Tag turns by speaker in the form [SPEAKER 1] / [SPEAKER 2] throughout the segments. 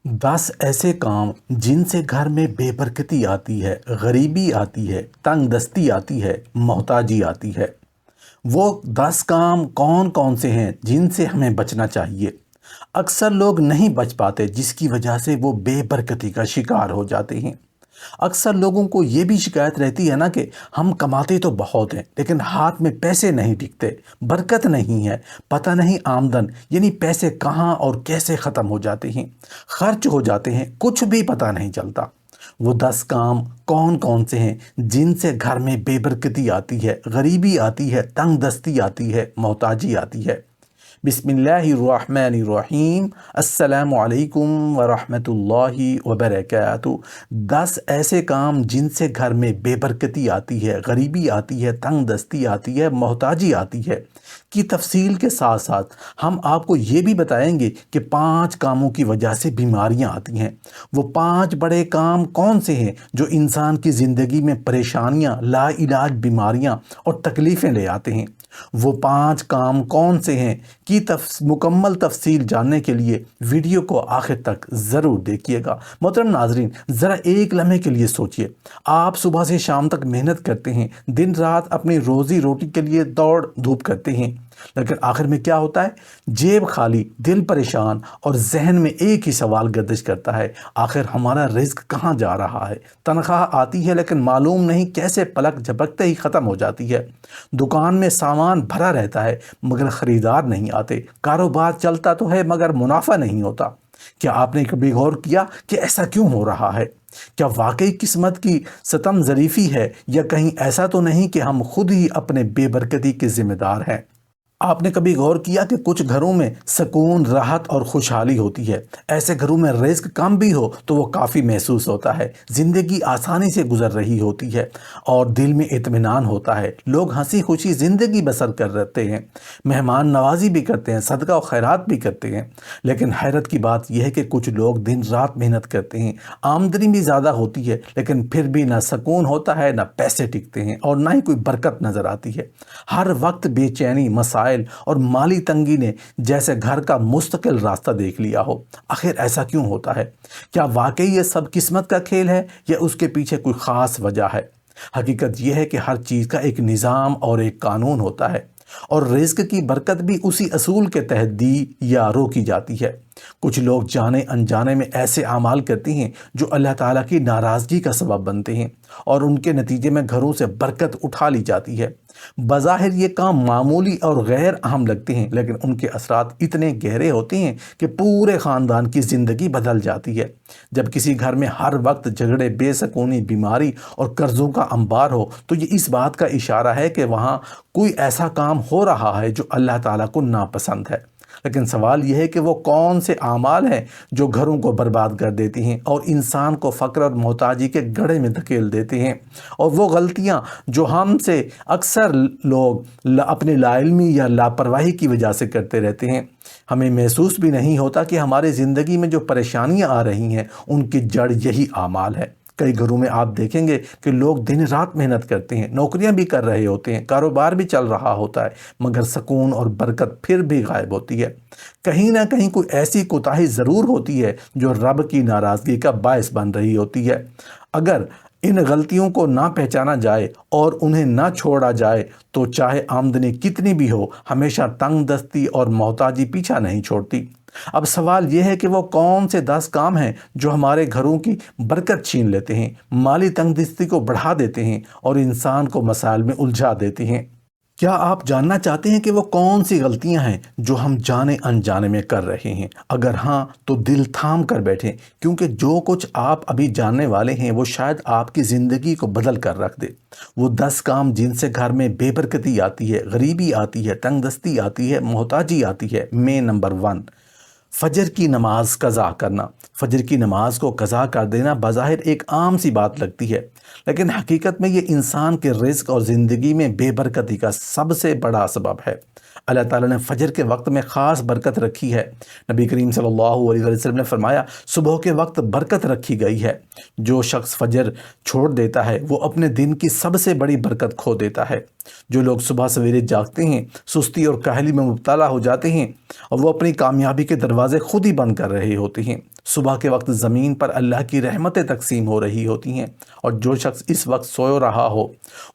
[SPEAKER 1] 10 ایسے کام جن سے گھر میں بے برکتی آتی ہے، غریبی آتی ہے، تنگ دستی آتی ہے، محتاجی آتی ہے۔ وہ 10 کام کون کون سے ہیں جن سے ہمیں بچنا چاہیے؟ اکثر لوگ نہیں بچ پاتے، جس کی وجہ سے وہ بے برکتی کا شکار ہو جاتے ہیں۔ اکثر لوگوں کو یہ بھی شکایت رہتی ہے نا کہ ہم کماتے تو بہت ہیں لیکن ہاتھ میں پیسے نہیں ٹکتے، برکت نہیں ہے، پتہ نہیں آمدن یعنی پیسے کہاں اور کیسے ختم ہو جاتے ہیں، خرچ ہو جاتے ہیں، کچھ بھی پتہ نہیں چلتا۔ وہ 10 کام کون کون سے ہیں جن سے گھر میں بے برکتی آتی ہے، غریبی آتی ہے، تنگ دستی آتی ہے، محتاجی آتی ہے؟ بسم اللہ الرحمن الرحیم۔ السلام علیکم ورحمۃ اللہ وبرکاتہ۔ 10 ایسے کام جن سے گھر میں بے برکتی آتی ہے، غریبی آتی ہے، تنگ دستی آتی ہے، محتاجی آتی ہے کی تفصیل کے ساتھ ساتھ ہم آپ کو یہ بھی بتائیں گے کہ 5 کاموں کی وجہ سے بیماریاں آتی ہیں۔ وہ 5 بڑے کام کون سے ہیں جو انسان کی زندگی میں پریشانیاں، لا علاج بیماریاں اور تکلیفیں لے آتے ہیں؟ وہ 5 کام کون سے ہیں کی مکمل تفصیل جاننے کے لیے ویڈیو کو آخر تک ضرور دیکھیے گا۔ محترم ناظرین، ذرا ایک لمحے کے لیے سوچئے، آپ صبح سے شام تک محنت کرتے ہیں، دن رات اپنی روزی روٹی کے لیے دوڑ دھوپ کرتے ہیں، لیکن آخر میں کیا ہوتا ہے؟ جیب خالی، دل پریشان اور ذہن میں ایک ہی سوال گردش کرتا ہے، آخر ہمارا رزق کہاں جا رہا ہے؟ تنخواہ آتی ہے لیکن معلوم نہیں کیسے پلک جھپکتے ہی ختم ہو جاتی ہے۔ دکان میں سامان بھرا رہتا ہے مگر خریدار نہیں آتے، کاروبار چلتا تو ہے مگر منافع نہیں ہوتا۔ کیا آپ نے کبھی غور کیا کہ ایسا کیوں ہو رہا ہے؟ کیا واقعی قسمت کی ستم ظریفی ہے یا کہیں ایسا تو نہیں کہ ہم خود ہی اپنے بے برکتی کے ذمہ دار ہیں؟ آپ نے کبھی غور کیا کہ کچھ گھروں میں سکون، راحت اور خوشحالی ہوتی ہے، ایسے گھروں میں رزق کم بھی ہو تو وہ کافی محسوس ہوتا ہے، زندگی آسانی سے گزر رہی ہوتی ہے اور دل میں اطمینان ہوتا ہے، لوگ ہنسی خوشی زندگی بسر کر رہتے ہیں، مہمان نوازی بھی کرتے ہیں، صدقہ و خیرات بھی کرتے ہیں۔ لیکن حیرت کی بات یہ ہے کہ کچھ لوگ دن رات محنت کرتے ہیں، آمدنی بھی زیادہ ہوتی ہے لیکن پھر بھی نہ سکون ہوتا ہے، نہ پیسے ٹکتے ہیں اور نہ ہی کوئی برکت نظر آتی ہے۔ ہر وقت بے چینی، مسائل اور مالی تنگی نے جیسے گھر کا مستقل راستہ دیکھ لیا ہو۔ آخر ایسا کیوں ہوتا ہے؟ کیا واقعی یہ سب قسمت کا کھیل ہے یا اس کے پیچھے کوئی خاص وجہ ہے؟ حقیقت یہ ہے کہ ہر چیز کا ایک نظام اور ایک قانون ہوتا ہے اور رزق کی برکت بھی اسی اصول کے تحت دی یا روکی جاتی ہے۔ کچھ لوگ جانے انجانے میں ایسے اعمال کرتے ہیں جو اللہ تعالیٰ کی ناراضگی کا سبب بنتے ہیں اور ان کے نتیجے میں گھروں سے برکت اٹھا لی جاتی ہے۔ بظاہر یہ کام معمولی اور غیر اہم لگتے ہیں لیکن ان کے اثرات اتنے گہرے ہوتے ہیں کہ پورے خاندان کی زندگی بدل جاتی ہے۔ جب کسی گھر میں ہر وقت جھگڑے، بے سکونی، بیماری اور قرضوں کا انبار ہو تو یہ اس بات کا اشارہ ہے کہ وہاں کوئی ایسا کام ہو رہا ہے جو اللہ تعالیٰ کو ناپسند ہے۔ لیکن سوال یہ ہے کہ وہ کون سے اعمال ہیں جو گھروں کو برباد کر دیتے ہیں اور انسان کو فقر اور محتاجی کے گڑھے میں دھکیل دیتے ہیں؟ اور وہ غلطیاں جو ہم سے اکثر لوگ اپنی لا علمی یا لاپرواہی کی وجہ سے کرتے رہتے ہیں۔ ہمیں محسوس بھی نہیں ہوتا کہ ہماری زندگی میں جو پریشانیاں آ رہی ہیں ان کی جڑ یہی اعمال ہے۔ کئی گھروں میں آپ دیکھیں گے کہ لوگ دن رات محنت کرتے ہیں، نوکریاں بھی کر رہے ہوتے ہیں، کاروبار بھی چل رہا ہوتا ہے مگر سکون اور برکت پھر بھی غائب ہوتی ہے۔ کہیں نہ کہیں کوئی ایسی کوتاہی ضرور ہوتی ہے جو رب کی ناراضگی کا باعث بن رہی ہوتی ہے۔ اگر ان غلطیوں کو نہ پہچانا جائے اور انہیں نہ چھوڑا جائے تو چاہے آمدنی کتنی بھی ہو، ہمیشہ تنگ دستی اور محتاجی پیچھا نہیں چھوڑتی۔ اب سوال یہ ہے کہ وہ کون سے 10 کام ہیں جو ہمارے گھروں کی برکت چھین لیتے ہیں، مالی تنگ دستی کو بڑھا دیتے ہیں اور انسان کو مسائل میں الجھا دیتے ہیں؟ کیا آپ جاننا چاہتے ہیں کہ وہ کون سی غلطیاں ہیں جو ہم جانے انجانے میں کر رہے ہیں؟ اگر ہاں تو دل تھام کر بیٹھیں، کیونکہ جو کچھ آپ ابھی جاننے والے ہیں وہ شاید آپ کی زندگی کو بدل کر رکھ دے۔ وہ 10 کام جن سے گھر میں بے برکتی آتی ہے، غریبی آتی ہے، تنگ دستی آتی ہے، محتاجی آتی ہے۔ میں نمبر 1، فجر کی نماز قضا کرنا۔ فجر کی نماز کو قضا کر دینا بظاہر ایک عام سی بات لگتی ہے لیکن حقیقت میں یہ انسان کے رزق اور زندگی میں بے برکتی کا سب سے بڑا سبب ہے۔ اللہ تعالیٰ نے فجر کے وقت میں خاص برکت رکھی ہے۔ نبی کریم صلی اللہ علیہ وسلم نے فرمایا صبح کے وقت برکت رکھی گئی ہے، جو شخص فجر چھوڑ دیتا ہے وہ اپنے دن کی سب سے بڑی برکت کھو دیتا ہے۔ جو لوگ صبح سویرے جاگتے ہیں سستی اور کاہلی میں مبتلا ہو جاتے ہیں اور وہ اپنی کامیابی کے دروازے خود ہی بند کر رہے ہوتے ہیں۔ صبح کے وقت زمین پر اللہ کی رحمتیں تقسیم ہو رہی ہوتی ہیں اور جو شخص اس وقت سو رہا ہو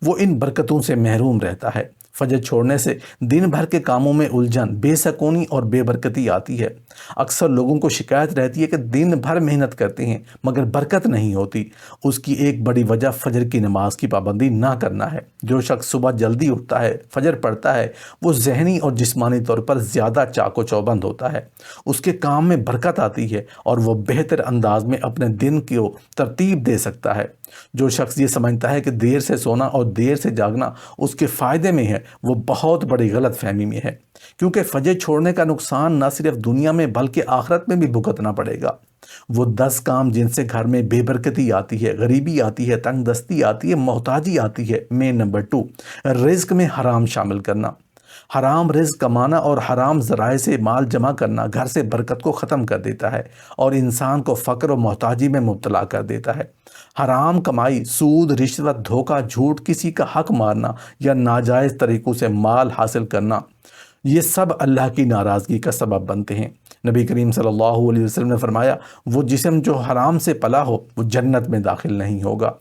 [SPEAKER 1] وہ ان برکتوں سے محروم رہتا ہے۔ فجر چھوڑنے سے دن بھر کے کاموں میں الجھن، بے سکونی اور بے برکتی آتی ہے۔ اکثر لوگوں کو شکایت رہتی ہے کہ دن بھر محنت کرتے ہیں مگر برکت نہیں ہوتی۔ اس کی ایک بڑی وجہ فجر کی نماز کی پابندی نہ کرنا ہے۔ جو شخص صبح جلدی اٹھتا ہے، فجر پڑھتا ہے، وہ ذہنی اور جسمانی طور پر زیادہ چاق و چوبند ہوتا ہے۔ اس کے کام میں برکت آتی ہے اور وہ بہتر انداز میں اپنے دن کو ترتیب دے سکتا ہے۔ جو شخص یہ سمجھتا ہے کہ دیر سے سونا اور دیر سے جاگنا اس کے فائدے میں ہے وہ بہت بڑی غلط فہمی میں ہے، کیونکہ فجر چھوڑنے کا نقصان نہ صرف دنیا میں بلکہ آخرت میں بھی بھگتنا پڑے گا۔ وہ 10 کام جن سے گھر میں بے برکتی آتی ہے، غریبی آتی ہے، تنگ دستی آتی ہے، محتاجی آتی ہے۔ میں نمبر 2، رزق میں حرام شامل کرنا۔ حرام رزق کمانا اور حرام ذرائع سے مال جمع کرنا گھر سے برکت کو ختم کر دیتا ہے اور انسان کو فقر و محتاجی میں مبتلا کر دیتا ہے۔ حرام کمائی، سود، رشوت، دھوکہ، جھوٹ، کسی کا حق مارنا یا ناجائز طریقوں سے مال حاصل کرنا، یہ سب اللہ کی ناراضگی کا سبب بنتے ہیں۔ نبی کریم صلی اللہ علیہ وسلم نے فرمایا وہ جسم جو حرام سے پلا ہو وہ جنت میں داخل نہیں ہوگا۔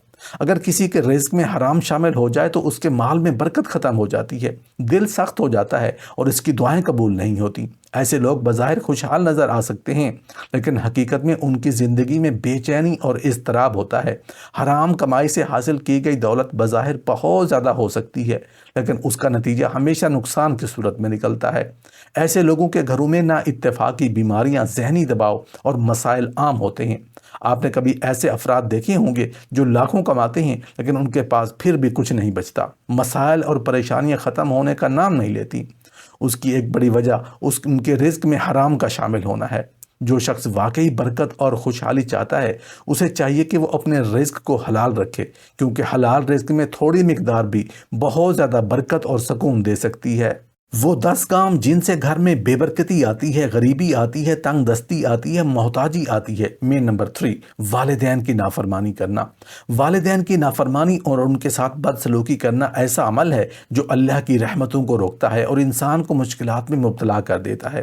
[SPEAKER 1] اگر کسی کے رزق میں حرام شامل ہو جائے تو اس کے مال میں برکت ختم ہو جاتی ہے، دل سخت ہو جاتا ہے اور اس کی دعائیں قبول نہیں ہوتی۔ ایسے لوگ بظاہر خوشحال نظر آ سکتے ہیں لیکن حقیقت میں ان کی زندگی میں بے چینی اور اضطراب ہوتا ہے۔ حرام کمائی سے حاصل کی گئی دولت بظاہر بہت زیادہ ہو سکتی ہے لیکن اس کا نتیجہ ہمیشہ نقصان کی صورت میں نکلتا ہے۔ ایسے لوگوں کے گھروں میں نا اتفاقی، بیماریاں، ذہنی دباؤ اور مسائل عام ہوتے ہیں۔ آپ نے کبھی ایسے افراد دیکھے ہوں گے جو لاکھوں کماتے ہیں لیکن ان کے پاس پھر بھی کچھ نہیں بچتا، مسائل اور پریشانیاں ختم ہونے کا نام نہیں لیتی۔ اس کی ایک بڑی وجہ ان کے رزق میں حرام کا شامل ہونا ہے۔ جو شخص واقعی برکت اور خوشحالی چاہتا ہے اسے چاہیے کہ وہ اپنے رزق کو حلال رکھے، کیونکہ حلال رزق میں تھوڑی مقدار بھی بہت زیادہ برکت اور سکون دے سکتی ہے۔ وہ 10 کام جن سے گھر میں بے برکتی آتی ہے، غریبی آتی ہے، تنگ دستی آتی ہے، محتاجی آتی ہے۔ میں نمبر 3، والدین کی نافرمانی کرنا۔ والدین کی نافرمانی اور ان کے ساتھ بدسلوکی کرنا ایسا عمل ہے جو اللہ کی رحمتوں کو روکتا ہے اور انسان کو مشکلات میں مبتلا کر دیتا ہے۔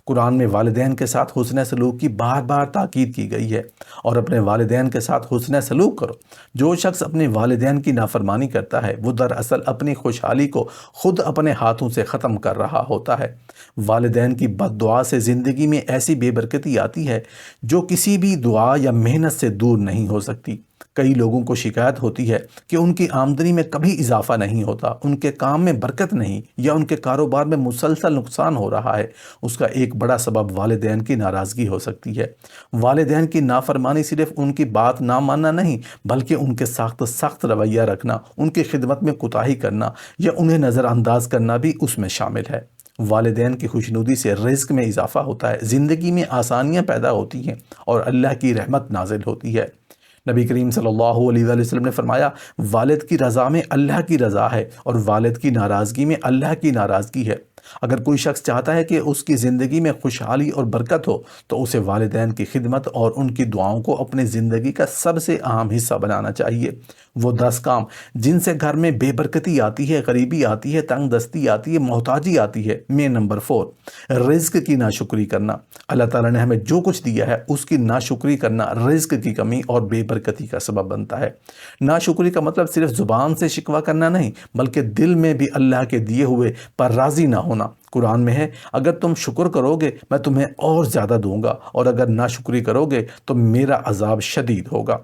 [SPEAKER 1] قرآن میں والدین کے ساتھ حسن سلوک کی بار بار تاکید کی گئی ہے اور اپنے والدین کے ساتھ حسن سلوک کرو۔ جو شخص اپنے والدین کی نافرمانی کرتا ہے وہ دراصل اپنی خوشحالی کو خود اپنے ہاتھوں سے ختم کر رہا ہوتا ہے۔ والدین کی بد دعا سے زندگی میں ایسی بے برکتی آتی ہے جو کسی بھی دعا یا محنت سے دور نہیں ہو سکتی۔ کئی لوگوں کو شکایت ہوتی ہے کہ ان کی آمدنی میں کبھی اضافہ نہیں ہوتا، ان کے کام میں برکت نہیں یا ان کے کاروبار میں مسلسل نقصان ہو رہا ہے۔ اس کا ایک بڑا سبب والدین کی ناراضگی ہو سکتی ہے۔ والدین کی نافرمانی صرف ان کی بات نہ ماننا نہیں بلکہ ان کے ساتھ سخت رویہ رکھنا، ان کی خدمت میں کوتاہی کرنا یا انہیں نظر انداز کرنا بھی اس میں شامل ہے۔ والدین کی خوشنودی سے رزق میں اضافہ ہوتا ہے، زندگی میں آسانیاں پیدا ہوتی ہیں اور اللہ کی رحمت نازل ہوتی ہے۔ نبی کریم صلی اللہ علیہ وآلہ وسلم نے فرمایا والد کی رضا میں اللہ کی رضا ہے اور والد کی ناراضگی میں اللہ کی ناراضگی ہے۔ اگر کوئی شخص چاہتا ہے کہ اس کی زندگی میں خوشحالی اور برکت ہو تو اسے والدین کی خدمت اور ان کی دعاؤں کو اپنی زندگی کا سب سے اہم حصہ بنانا چاہیے۔ وہ 10 کام جن سے گھر میں بے برکتی آتی ہے، غریبی آتی ہے، تنگ دستی آتی ہے، محتاجی آتی ہے۔ میں نمبر 4، رزق کی ناشکری کرنا۔ اللہ تعالیٰ نے ہمیں جو کچھ دیا ہے اس کی ناشکری کرنا رزق کی کمی اور بے برکتی کا سبب بنتا ہے۔ ناشکری کا مطلب صرف زبان سے شکوہ کرنا نہیں بلکہ دل میں بھی اللہ کے دیے ہوئے پر راضی نہ ہونا۔ قرآن میں ہے اگر تم شکر کرو گے میں تمہیں اور زیادہ دوں گا اور اگر ناشکری کرو گے تو میرا عذاب شدید ہوگا۔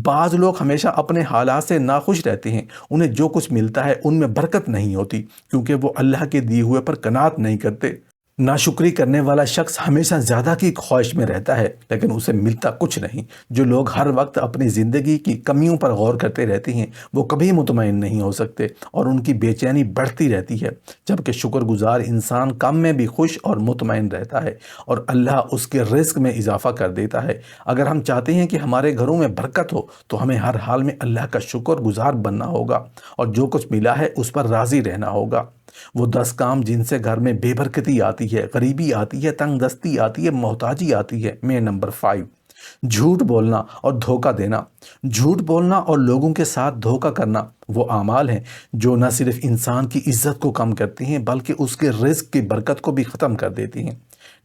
[SPEAKER 1] بعض لوگ ہمیشہ اپنے حالات سے ناخوش رہتے ہیں، انہیں جو کچھ ملتا ہے ان میں برکت نہیں ہوتی کیونکہ وہ اللہ کے دیے ہوئے پر قناعت نہیں کرتے۔ ناشکری کرنے والا شخص ہمیشہ زیادہ کی خواہش میں رہتا ہے لیکن اسے ملتا کچھ نہیں۔ جو لوگ ہر وقت اپنی زندگی کی کمیوں پر غور کرتے رہتے ہیں وہ کبھی مطمئن نہیں ہو سکتے اور ان کی بے چینی بڑھتی رہتی ہے، جبکہ شکر گزار انسان کم میں بھی خوش اور مطمئن رہتا ہے اور اللہ اس کے رزق میں اضافہ کر دیتا ہے۔ اگر ہم چاہتے ہیں کہ ہمارے گھروں میں برکت ہو تو ہمیں ہر حال میں اللہ کا شکر گزار بننا ہوگا اور جو کچھ ملا ہے اس پر راضی رہنا ہوگا۔ وہ 10 کام جن سے گھر میں بے برکتی آتی ہے، غریبی آتی ہے، تنگ دستی آتی ہے، محتاجی آتی ہے۔ میں نمبر 5، جھوٹ بولنا اور دھوکہ دینا۔ جھوٹ بولنا اور لوگوں کے ساتھ دھوکہ کرنا وہ اعمال ہیں جو نہ صرف انسان کی عزت کو کم کرتی ہیں بلکہ اس کے رزق کی برکت کو بھی ختم کر دیتی ہیں۔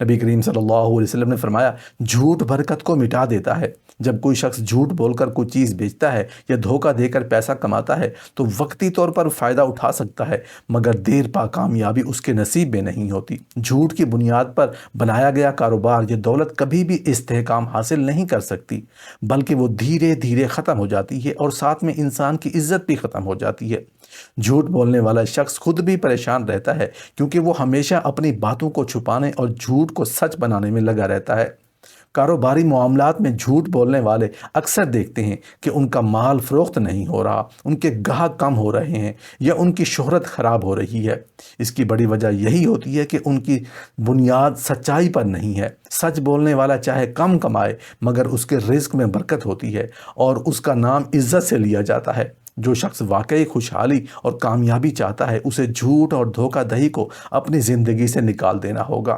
[SPEAKER 1] نبی کریم صلی اللہ علیہ وسلم نے فرمایا، جھوٹ برکت کو مٹا دیتا ہے۔ جب کوئی شخص جھوٹ بول کر کوئی چیز بیچتا ہے یا دھوکہ دے کر پیسہ کماتا ہے تو وقتی طور پر فائدہ اٹھا سکتا ہے، مگر دیر پا کامیابی اس کے نصیب میں نہیں ہوتی۔ جھوٹ کی بنیاد پر بنایا گیا کاروبار یا دولت کبھی بھی استحکام حاصل نہیں کر سکتی، بلکہ وہ دھیرے دھیرے ختم ہو جاتی ہے اور ساتھ میں انسان کی عزت بھی ختم ہو جاتی ہے۔ جھوٹ بولنے والا شخص خود بھی پریشان رہتا ہے کیونکہ وہ ہمیشہ اپنی باتوں کو چھپانے اور جھوٹ کو سچ بنانے میں لگا رہتا ہے۔ کاروباری معاملات میں جھوٹ بولنے والے اکثر دیکھتے ہیں کہ ان کا مال فروخت نہیں ہو رہا، ان کے گاہک کم ہو رہے ہیں یا ان کی شہرت خراب ہو رہی ہے۔ اس کی بڑی وجہ یہی ہوتی ہے کہ ان کی بنیاد سچائی پر نہیں ہے۔ سچ بولنے والا چاہے کم کمائے مگر اس کے رزق میں برکت ہوتی ہے اور اس کا نام عزت سے لیا جاتا ہے۔ جو شخص واقعی خوشحالی اور کامیابی چاہتا ہے اسے جھوٹ اور دھوکہ دہی کو اپنی زندگی سے نکال دینا ہوگا۔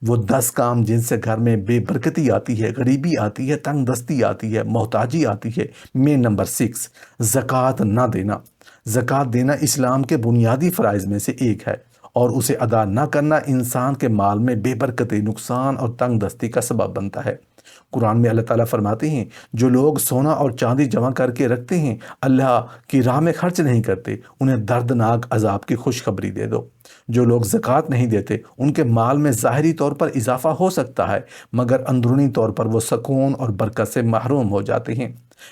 [SPEAKER 1] وہ 10 کام جن سے گھر میں بے برکتی آتی ہے، غریبی آتی ہے، تنگ دستی آتی ہے، محتاجی آتی ہے۔ میں نمبر 6، زکوٰۃ نہ دینا۔ زکوٰۃ دینا اسلام کے بنیادی فرائض میں سے ایک ہے اور اسے ادا نہ کرنا انسان کے مال میں بے برکتی، نقصان اور تنگ دستی کا سبب بنتا ہے۔ قرآن میں اللہ تعالیٰ فرماتے ہیں، جو لوگ سونا اور چاندی جمع کر کے رکھتے ہیں، اللہ کی راہ میں خرچ نہیں کرتے، انہیں دردناک عذاب کی خوشخبری دے دو۔ جو لوگ زکوٰۃ نہیں دیتے ان کے مال میں ظاہری طور پر اضافہ ہو سکتا ہے مگر اندرونی طور پر وہ سکون اور برکت سے محروم ہو جاتے ہیں۔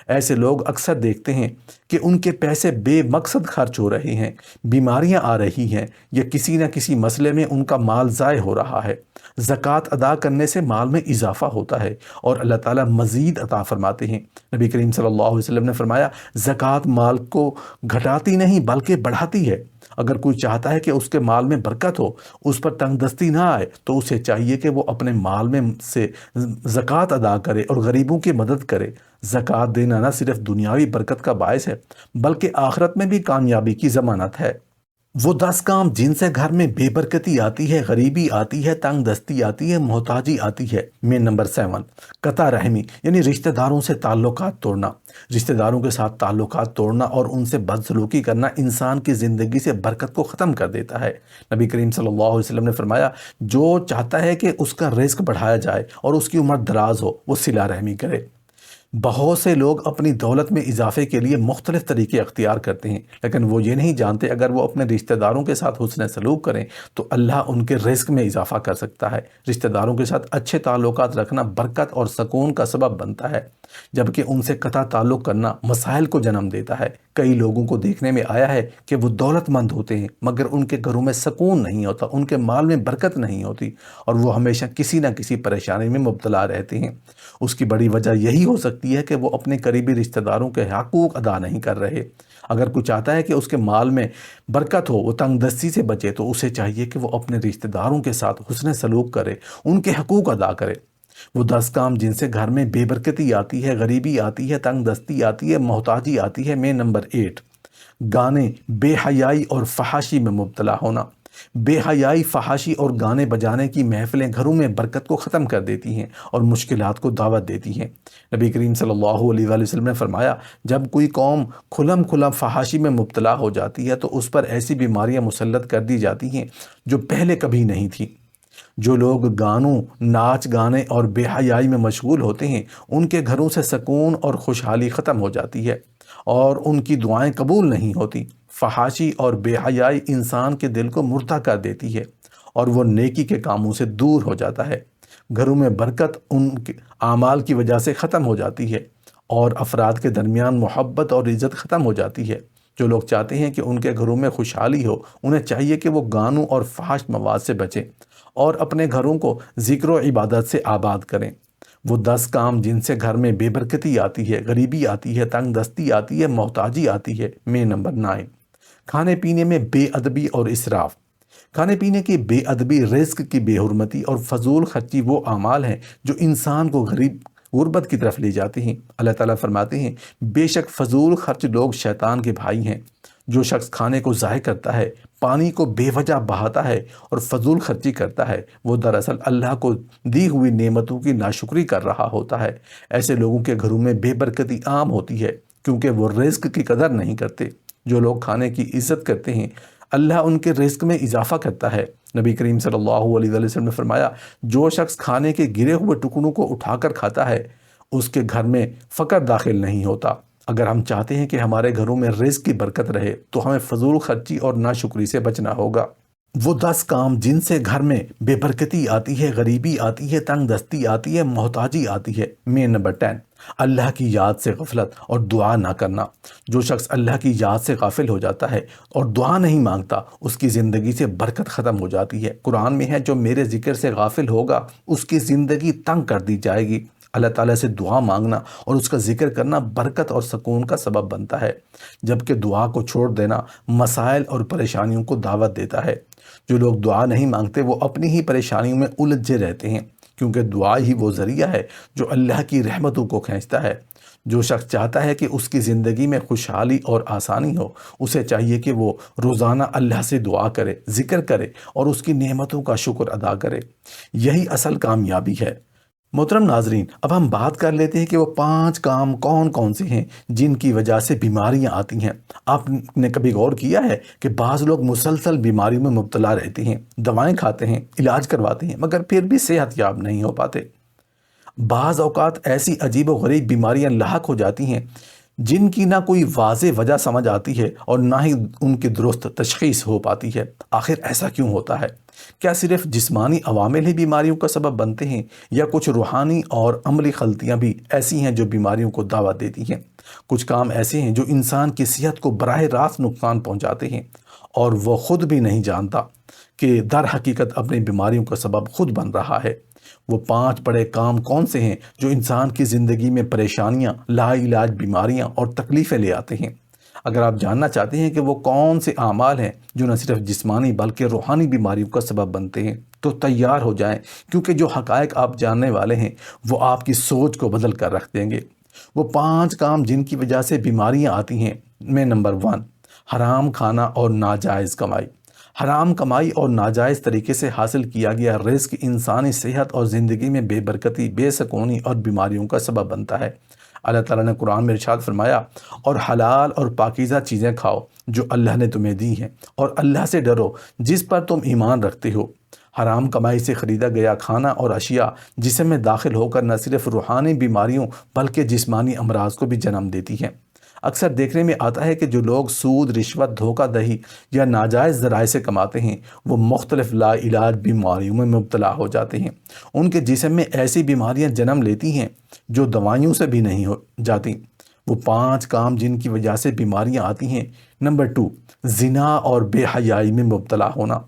[SPEAKER 1] ایسے لوگ اکثر دیکھتے ہیں کہ ان کے پیسے بے مقصد خرچ ہو رہے ہیں، بیماریاں آ رہی ہیں یا کسی نہ کسی مسئلے میں ان کا مال ضائع ہو رہا ہے۔ زکوٰۃ ادا کرنے سے مال میں اضافہ ہوتا ہے اور اللہ تعالیٰ مزید عطا فرماتے ہیں۔ نبی کریم صلی اللہ علیہ وسلم نے فرمایا، زکوٰۃ مال کو گھٹاتی نہیں بلکہ بڑھاتی ہے۔ اگر کوئی چاہتا ہے کہ اس کے مال میں برکت ہو، اس پر تنگ دستی نہ آئے، تو اسے چاہیے کہ وہ اپنے مال میں سے زکوٰۃ ادا کرے اور غریبوں کی مدد کرے۔ زکوٰۃ دینا نہ صرف دنیاوی برکت کا باعث ہے بلکہ آخرت میں بھی کامیابی کی ضمانت ہے۔ وہ 10 کام جن سے گھر میں بے برکتی آتی ہے، غریبی آتی ہے، تنگ دستی آتی ہے، محتاجی آتی ہے۔ میں نمبر 7، قطع رحمی یعنی رشتہ داروں سے تعلقات توڑنا۔ رشتہ داروں کے ساتھ تعلقات توڑنا اور ان سے بدسلوکی کرنا انسان کی زندگی سے برکت کو ختم کر دیتا ہے۔ نبی کریم صلی اللہ علیہ وسلم نے فرمایا، جو چاہتا ہے کہ اس کا رزق بڑھایا جائے اور اس کی عمر دراز ہو، وہ صلہ رحمی کرے۔ بہت سے لوگ اپنی دولت میں اضافے کے لیے مختلف طریقے اختیار کرتے ہیں لیکن وہ یہ نہیں جانتے اگر وہ اپنے رشتہ داروں کے ساتھ حسن سلوک کریں تو اللہ ان کے رزق میں اضافہ کر سکتا ہے۔ رشتہ داروں کے ساتھ اچھے تعلقات رکھنا برکت اور سکون کا سبب بنتا ہے جبکہ ان سے قطع تعلق کرنا مسائل کو جنم دیتا ہے۔ کئی لوگوں کو دیکھنے میں آیا ہے کہ وہ دولت مند ہوتے ہیں مگر ان کے گھروں میں سکون نہیں ہوتا، ان کے مال میں برکت نہیں ہوتی اور وہ ہمیشہ کسی نہ کسی پریشانی میں مبتلا رہتے ہیں۔ اس کی بڑی وجہ یہی ہو سکتی ہے کہ وہ اپنے قریبی رشتہ داروں کے حقوق ادا نہیں کر رہے۔ اگر کوئی چاہتا ہے کہ اس کے مال میں برکت ہو، وہ تنگ دستی سے بچے، تو اسے چاہیے کہ وہ اپنے رشتہ داروں کے ساتھ حسن سلوک کرے، ان کے حقوق ادا کرے۔ وہ 10 کام جن سے گھر میں بے برکتی آتی ہے، غریبی آتی ہے، تنگ دستی آتی ہے، محتاجی آتی ہے۔ میں نمبر 8، گانے، بے حیائی اور فحاشی میں مبتلا ہونا۔ بے حیائی، فحاشی اور گانے بجانے کی محفلیں گھروں میں برکت کو ختم کر دیتی ہیں اور مشکلات کو دعوت دیتی ہیں۔ نبی کریم صلی اللہ علیہ وآلہ وسلم نے فرمایا، جب کوئی قوم کھلم کھلا فحاشی میں مبتلا ہو جاتی ہے تو اس پر ایسی بیماریاں مسلط کر دی جاتی ہیں جو پہلے کبھی نہیں تھیں۔ جو لوگ گانوں، ناچ گانے اور بے حیائی میں مشغول ہوتے ہیں ان کے گھروں سے سکون اور خوشحالی ختم ہو جاتی ہے اور ان کی دعائیں قبول نہیں ہوتی۔ فحاشی اور بے حیائی انسان کے دل کو مردہ کر دیتی ہے اور وہ نیکی کے کاموں سے دور ہو جاتا ہے۔ گھروں میں برکت ان کے اعمال کی وجہ سے ختم ہو جاتی ہے اور افراد کے درمیان محبت اور عزت ختم ہو جاتی ہے۔ جو لوگ چاہتے ہیں کہ ان کے گھروں میں خوشحالی ہو انہیں چاہیے کہ وہ گانوں اور فحش مواد سے بچیں اور اپنے گھروں کو ذکر و عبادت سے آباد کریں۔ وہ 10 کام جن سے گھر میں بے برکتی آتی ہے، غریبی آتی ہے، تنگ دستی آتی ہے، محتاجی آتی ہے۔ میں نمبر 9، کھانے پینے میں بے ادبی اور اسراف۔ کھانے پینے کی بے ادبی، رزق کی بے حرمتی اور فضول خرچی وہ اعمال ہیں جو انسان کو غربت کی طرف لے جاتے ہیں۔ اللہ تعالیٰ فرماتے ہیں، بے شک فضول خرچ لوگ شیطان کے بھائی ہیں۔ جو شخص کھانے کو ضائع کرتا ہے، پانی کو بے وجہ بہاتا ہے اور فضول خرچی کرتا ہے، وہ دراصل اللہ کو دی ہوئی نعمتوں کی ناشکری کر رہا ہوتا ہے۔ ایسے لوگوں کے گھروں میں بے برکتی عام ہوتی ہے کیونکہ وہ رزق کی قدر نہیں کرتے۔ جو لوگ کھانے کی عزت کرتے ہیں اللہ ان کے رزق میں اضافہ کرتا ہے۔ نبی کریم صلی اللہ علیہ وسلم نے فرمایا، جو شخص کھانے کے گرے ہوئے ٹکڑوں کو اٹھا کر کھاتا ہے اس کے گھر میں فقر داخل نہیں ہوتا۔ اگر ہم چاہتے ہیں کہ ہمارے گھروں میں رزق کی برکت رہے تو ہمیں فضول خرچی اور ناشکری سے بچنا ہوگا۔ وہ 10 کام جن سے گھر میں بے برکتی آتی ہے، غریبی آتی ہے، تنگ دستی آتی ہے، محتاجی آتی ہے۔ مین نمبر 10، اللہ کی یاد سے غفلت اور دعا نہ کرنا۔ جو شخص اللہ کی یاد سے غافل ہو جاتا ہے اور دعا نہیں مانگتا اس کی زندگی سے برکت ختم ہو جاتی ہے۔ قرآن میں ہے، جو میرے ذکر سے غافل ہوگا اس کی زندگی تنگ کر دی جائے گی۔ اللہ تعالیٰ سے دعا مانگنا اور اس کا ذکر کرنا برکت اور سکون کا سبب بنتا ہے، جبکہ دعا کو چھوڑ دینا مسائل اور پریشانیوں کو دعوت دیتا ہے۔ جو لوگ دعا نہیں مانگتے وہ اپنی ہی پریشانیوں میں الجھے رہتے ہیں، کیونکہ دعا ہی وہ ذریعہ ہے جو اللہ کی رحمتوں کو کھینچتا ہے۔ جو شخص چاہتا ہے کہ اس کی زندگی میں خوشحالی اور آسانی ہو، اسے چاہیے کہ وہ روزانہ اللہ سے دعا کرے، ذکر کرے اور اس کی نعمتوں کا شکر ادا کرے۔ یہی اصل کامیابی ہے۔ محترم ناظرین، اب ہم بات کر لیتے ہیں کہ وہ 5 کام کون کون سے ہیں جن کی وجہ سے بیماریاں آتی ہیں۔ آپ نے کبھی غور کیا ہے کہ بعض لوگ مسلسل بیماریوں میں مبتلا رہتے ہیں، دوائیں کھاتے ہیں، علاج کرواتے ہیں، مگر پھر بھی صحت یاب نہیں ہو پاتے۔ بعض اوقات ایسی عجیب و غریب بیماریاں لاحق ہو جاتی ہیں جن کی نہ کوئی واضح وجہ سمجھ آتی ہے اور نہ ہی ان کی درست تشخیص ہو پاتی ہے۔ آخر ایسا کیوں ہوتا ہے؟ کیا صرف جسمانی عوامل ہی بیماریوں کا سبب بنتے ہیں یا کچھ روحانی اور عملی غلطیاں بھی ایسی ہیں جو بیماریوں کو دعوت دیتی ہیں؟ کچھ کام ایسے ہیں جو انسان کی صحت کو براہ راست نقصان پہنچاتے ہیں اور وہ خود بھی نہیں جانتا کہ در حقیقت اپنی بیماریوں کا سبب خود بن رہا ہے۔ وہ 5 بڑے کام کون سے ہیں جو انسان کی زندگی میں پریشانیاں، لا علاج بیماریاں اور تکلیفیں لے آتے ہیں؟ اگر آپ جاننا چاہتے ہیں کہ وہ کون سے اعمال ہیں جو نہ صرف جسمانی بلکہ روحانی بیماریوں کا سبب بنتے ہیں، تو تیار ہو جائیں، کیونکہ جو حقائق آپ جاننے والے ہیں وہ آپ کی سوچ کو بدل کر رکھ دیں گے۔ وہ 5 کام جن کی وجہ سے بیماریاں آتی ہیں، میں نمبر 1، حرام کھانا اور ناجائز کمائی۔ حرام کمائی اور ناجائز طریقے سے حاصل کیا گیا رزق انسانی صحت اور زندگی میں بے برکتی، بے سکونی اور بیماریوں کا سبب بنتا ہے۔ اللہ تعالیٰ نے قرآن میں ارشاد فرمایا، اور حلال اور پاکیزہ چیزیں کھاؤ جو اللہ نے تمہیں دی ہیں، اور اللہ سے ڈرو جس پر تم ایمان رکھتے ہو۔ حرام کمائی سے خریدا گیا کھانا اور اشیاء جسم میں داخل ہو کر نہ صرف روحانی بیماریوں بلکہ جسمانی امراض کو بھی جنم دیتی ہیں۔ اکثر دیکھنے میں آتا ہے کہ جو لوگ سود، رشوت، دھوکہ دہی یا ناجائز ذرائع سے کماتے ہیں وہ مختلف لا علاج بیماریوں میں مبتلا ہو جاتے ہیں۔ ان کے جسم میں ایسی بیماریاں جنم لیتی ہیں جو دوائیوں سے بھی نہیں ہو جاتی۔ وہ 5 کام جن کی وجہ سے بیماریاں آتی ہیں۔ نمبر 2، زنا اور بے حیائی میں مبتلا ہونا۔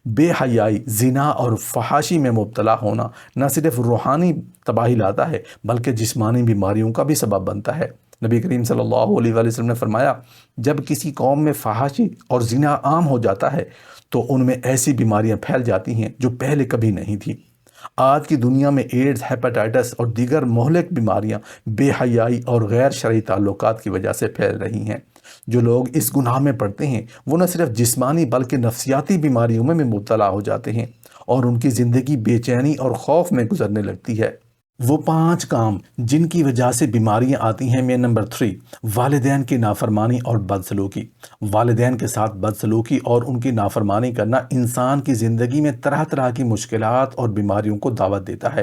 [SPEAKER 1] بے حیائی، زنا اور فحاشی میں مبتلا ہونا نہ صرف روحانی تباہی لاتا ہے بلکہ جسمانی بیماریوں کا بھی سبب بنتا ہے۔ نبی کریم صلی اللہ علیہ وسلم نے فرمایا، جب کسی قوم میں فحاشی اور زنا عام ہو جاتا ہے تو ان میں ایسی بیماریاں پھیل جاتی ہیں جو پہلے کبھی نہیں تھیں۔ آج کی دنیا میں ایڈز، ہیپاٹائٹس اور دیگر مہلک بیماریاں بے حیائی اور غیر شرعی تعلقات کی وجہ سے پھیل رہی ہیں۔ جو لوگ اس گناہ میں پڑتے ہیں وہ نہ صرف جسمانی بلکہ نفسیاتی بیماریوں میں مبتلا ہو جاتے ہیں اور ان کی زندگی بے چینی اور خوف میں گزرنے لگتی ہے۔ وہ 5 کام جن کی وجہ سے بیماریاں آتی ہیں، میں نمبر 3، والدین کی نافرمانی اور بدسلوکی۔ والدین کے ساتھ بدسلوکی اور ان کی نافرمانی کرنا انسان کی زندگی میں طرح طرح کی مشکلات اور بیماریوں کو دعوت دیتا ہے۔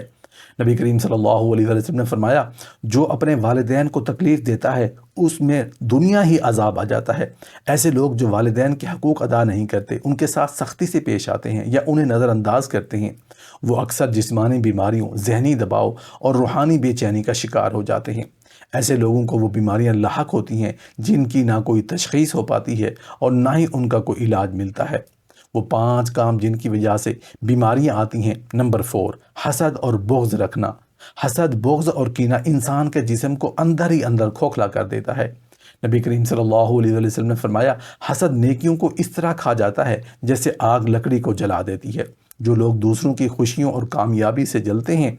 [SPEAKER 1] نبی کریم صلی اللہ علیہ وسلم نے فرمایا، جو اپنے والدین کو تکلیف دیتا ہے اس میں دنیا ہی عذاب آ جاتا ہے۔ ایسے لوگ جو والدین کے حقوق ادا نہیں کرتے، ان کے ساتھ سختی سے پیش آتے ہیں یا انہیں نظر انداز کرتے ہیں، وہ اکثر جسمانی بیماریوں، ذہنی دباؤ اور روحانی بے چینی کا شکار ہو جاتے ہیں۔ ایسے لوگوں کو وہ بیماریاں لاحق ہوتی ہیں جن کی نہ کوئی تشخیص ہو پاتی ہے اور نہ ہی ان کا کوئی علاج ملتا ہے۔ وہ 5 کام جن کی وجہ سے بیماریاں آتی ہیں۔ نمبر 4، حسد اور بغض رکھنا۔ حسد، بغض اور کینہ انسان کے جسم کو اندر ہی اندر کھوکھلا کر دیتا ہے۔ نبی کریم صلی اللہ علیہ وسلم نے فرمایا، حسد نیکیوں کو اس طرح کھا جاتا ہے جیسے آگ لکڑی کو جلا دیتی ہے۔ جو لوگ دوسروں کی خوشیوں اور کامیابی سے جلتے ہیں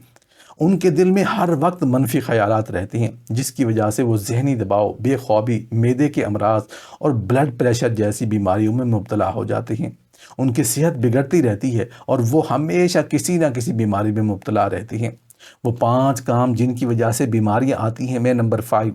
[SPEAKER 1] ان کے دل میں ہر وقت منفی خیالات رہتے ہیں، جس کی وجہ سے وہ ذہنی دباؤ، بے خوابی، معدے کے امراض اور بلڈ پریشر جیسی بیماریوں میں مبتلا ہو جاتے ہیں۔ ان کی صحت بگڑتی رہتی ہے اور وہ ہمیشہ کسی نہ کسی بیماری میں مبتلا رہتے ہیں۔ وہ 5 کام جن کی وجہ سے بیماریاں آتی ہیں، میں نمبر 5،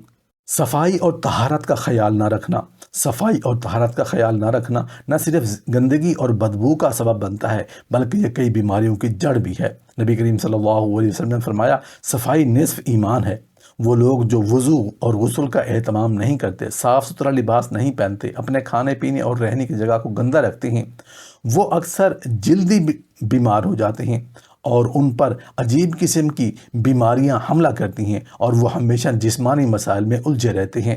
[SPEAKER 1] صفائی اور طہارت کا خیال نہ رکھنا۔ صفائی اور طہارت کا خیال نہ رکھنا نہ صرف گندگی اور بدبو کا سبب بنتا ہے، بلکہ یہ کئی بیماریوں کی جڑ بھی ہے۔ نبی کریم صلی اللہ علیہ وسلم نے فرمایا، صفائی نصف ایمان ہے۔ وہ لوگ جو وضو اور غسل کا اہتمام نہیں کرتے، صاف ستھرا لباس نہیں پہنتے، اپنے کھانے پینے اور رہنے کی جگہ کو گندہ رکھتے ہیں، وہ اکثر جلدی بیمار ہو جاتے ہیں اور ان پر عجیب قسم کی بیماریاں حملہ کرتی ہیں اور وہ ہمیشہ جسمانی مسائل میں الجھے رہتے ہیں۔